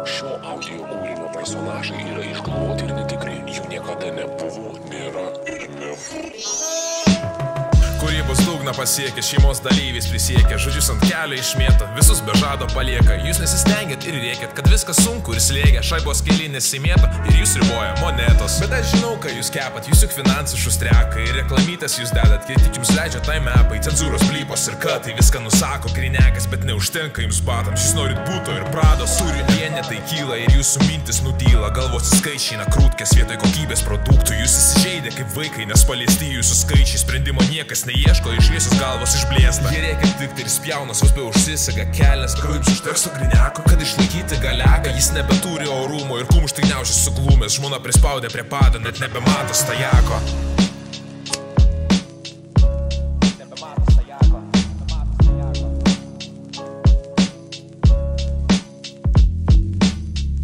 Šio audio kūrinio personažai yra išgalvoti ir netikri, jų niekada nebuvo, nėra ir nebus. Kūrybos dugną pasiekia, šeimos dalyviais prisiekia, žodžius ant kelio išmėto, visus be žado palieka. Jūs nesistengiat ir rėkėt, kad viskas sunku ir slėgia, šaibos keli nesimėto ir jūs riboja monetos. Bet aš žinau, ką jūs kepat, jūs juk finansų šustreka ir reklamytas jūs dedat, kai tik jums leidžia time-apai, cenzūros blypos ir katai, viską nusako grinekas, bet neužtenka jums batams, jūs norit būto ir prados, turi vienetai kyla ir jūsų mintis nutyla, galvos skaičiai na krūtkės vietoj kokybės produktų, jūs įsižeidė kaip vaikai, nes paliesti jūsų skaičiai, sprendimo niekas neieško, iš šviesios galvos išblėsta. Jie reikia tik ir spjaunas, vos be užsisaga kelias, gal jums užteks to grineko, kad išlaikyti galiaką, jis nebeturi orumo ir kumštai gniaužia suglumės, žmona prispaudė prie pado, net nebemato stajako.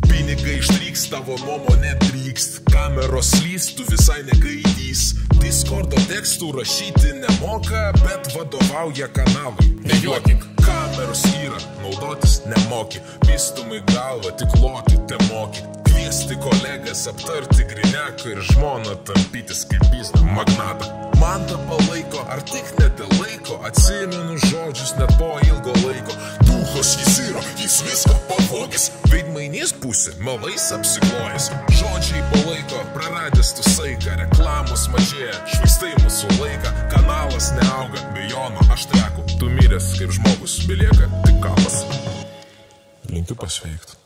Pinigai ištryks, tavo nuomonė drykst, kameros lys, tu visai negaidys. Discordo tekstų rašyti nemoka, bet vadovauja kanalui. Nejuokink, kameros yra, naudotis nemoki, pistumai galvą, tik loti te moki. Kviesti kolegas, aptarti grineką ir žmoną tampytis kaip biznio magnatą. Man tą palaiko, ar tik net laiko, atsimenu žodžius net po ilgo laiko. Duhas jis yra, jis viską pavogis, veidmainys pusė, malais apsiklojęs. Žodžiai palaiko, praradęs tu saiką, reklamos mažėja, švaistai mūsų laiką, kanalas neauga, bejono aš treku, tu miręs kaip žmogus, belieka tik kapas. Linkiu pasveikt.